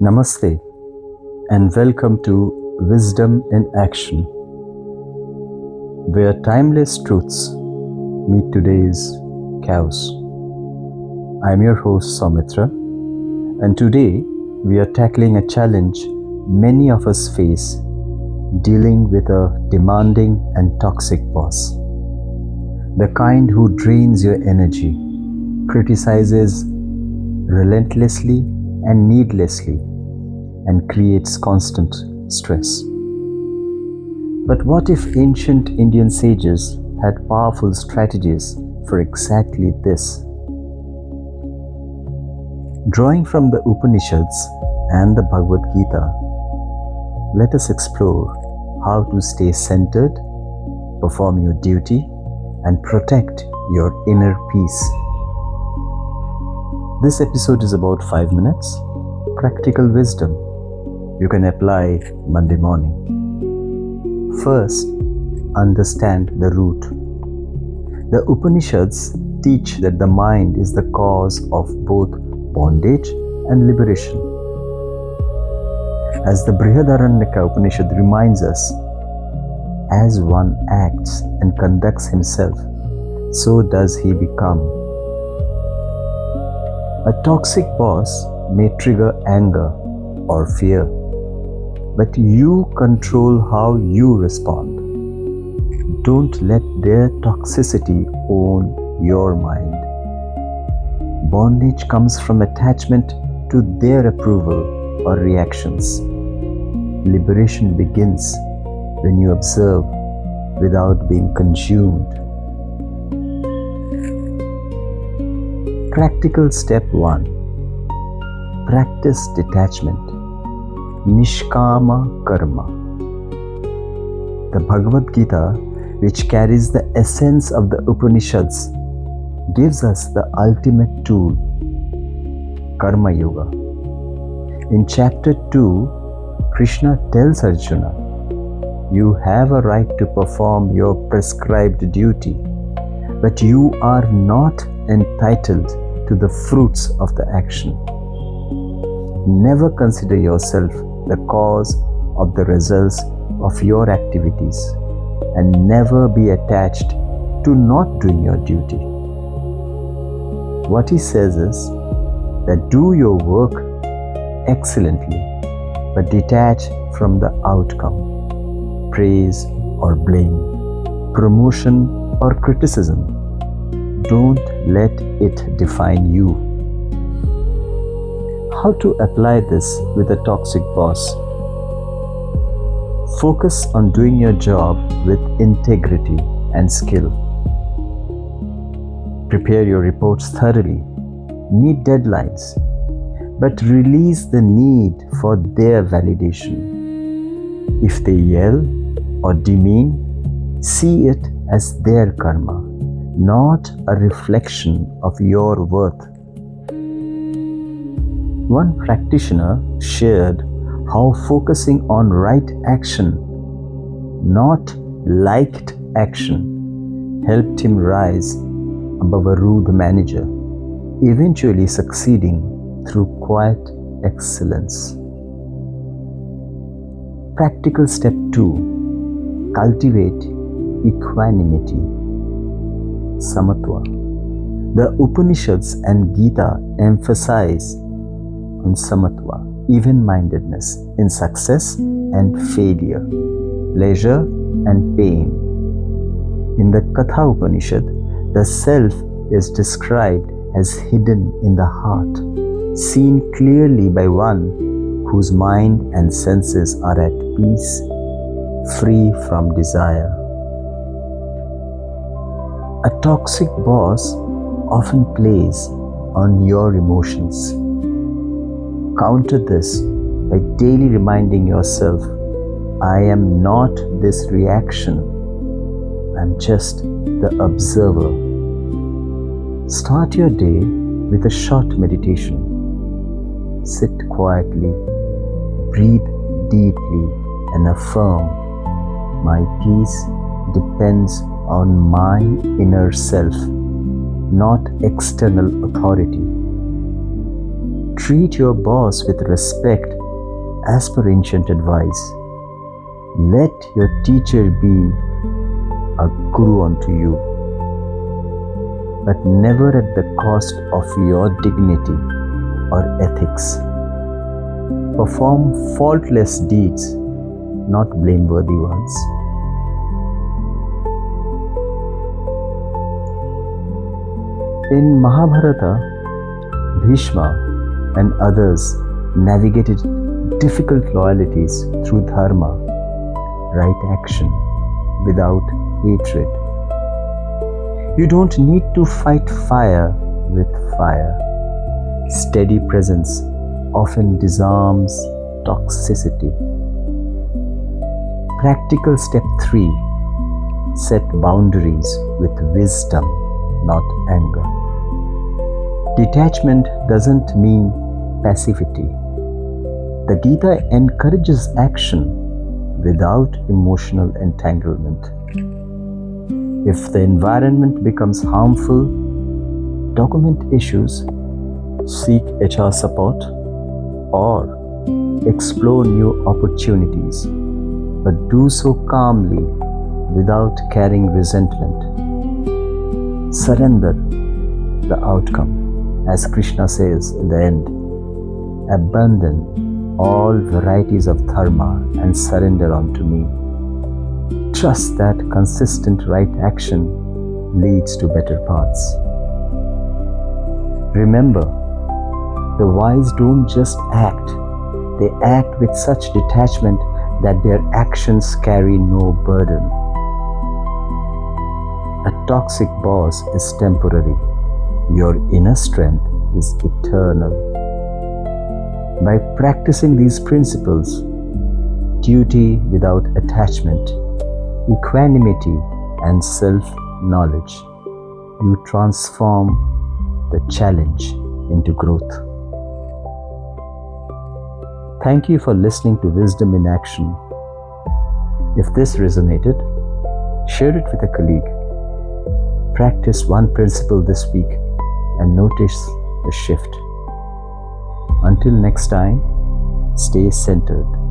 Namaste and welcome to Wisdom in Action, where timeless truths meet today's chaos. I am your host Samatva, and today we are tackling a challenge many of us face, dealing with a demanding and toxic boss. The kind who drains your energy, criticizes relentlessly and needlessly, and creates constant stress. But what if ancient Indian sages had powerful strategies for exactly this? Drawing from the Upanishads and the Bhagavad Gita, let us explore how to stay centered, perform your duty, and protect your inner peace. This episode is about 5 minutes, practical wisdom you can apply Monday morning. First, understand the root. The Upanishads teach that the mind is the cause of both bondage and liberation. As the Brihadaranyaka Upanishad reminds us, as one acts and conducts himself, so does he become. A toxic boss may trigger anger or fear, but you control how you respond. Don't let their toxicity own your mind. Bondage comes from attachment to their approval or reactions. Liberation begins when you observe without being consumed. Practical step 1. Practice detachment. Nishkama Karma. The Bhagavad Gita, which carries the essence of the Upanishads, gives us the ultimate tool, Karma Yoga. In chapter 2, Krishna tells Arjuna, you have a right to perform your prescribed duty, but you are not entitled to the fruits of the action. Never consider yourself the cause of the results of your activities, and never be attached to not doing your duty. What he says is that do your work excellently, but detach from the outcome, praise or blame, promotion or criticism. Don't let it define you. How to apply this with a toxic boss? Focus on doing your job with integrity and skill. Prepare your reports thoroughly. Meet deadlines, but release the need for their validation. If they yell or demean, see it as their karma, not a reflection of your worth. One practitioner shared how focusing on right action, not liked action, helped him rise above a rude manager, eventually succeeding through quiet excellence. Practical step 2. Cultivate equanimity. Samatva. The Upanishads and Gita emphasize on Samatva, even-mindedness in success and failure, pleasure and pain. In the Katha Upanishad, the self is described as hidden in the heart, seen clearly by one whose mind and senses are at peace, free from desire. A toxic boss often plays on your emotions. Counter this by daily reminding yourself, I am not this reaction, I'm just the observer. Start your day with a short meditation. Sit quietly, breathe deeply, and affirm, my peace depends on my inner self, not external authority. Treat your boss with respect as per ancient advice. Let your teacher be a guru unto you, but never at the cost of your dignity or ethics. Perform faultless deeds, not blameworthy ones. In Mahabharata, Bhishma and others navigated difficult loyalties through dharma, right action, without hatred. You don't need to fight fire with fire. Steady presence often disarms toxicity. Practical step 3. Set boundaries with wisdom, not anger. Detachment doesn't mean passivity. The Gita encourages action without emotional entanglement. If the environment becomes harmful, document issues, seek HR support, or explore new opportunities, but do so calmly without carrying resentment. Surrender the outcome, as Krishna says in the end. Abandon all varieties of dharma and surrender unto me. Trust that consistent right action leads to better paths. Remember, the wise don't just act, they act with such detachment that their actions carry no burden. A toxic boss is temporary. Your inner strength is eternal. By practicing these principles, duty without attachment, equanimity and self-knowledge, you transform the challenge into growth. Thank you for listening to Wisdom in Action. If this resonated, share it with a colleague. Practice one principle this week and notice the shift. Until next time, stay centered.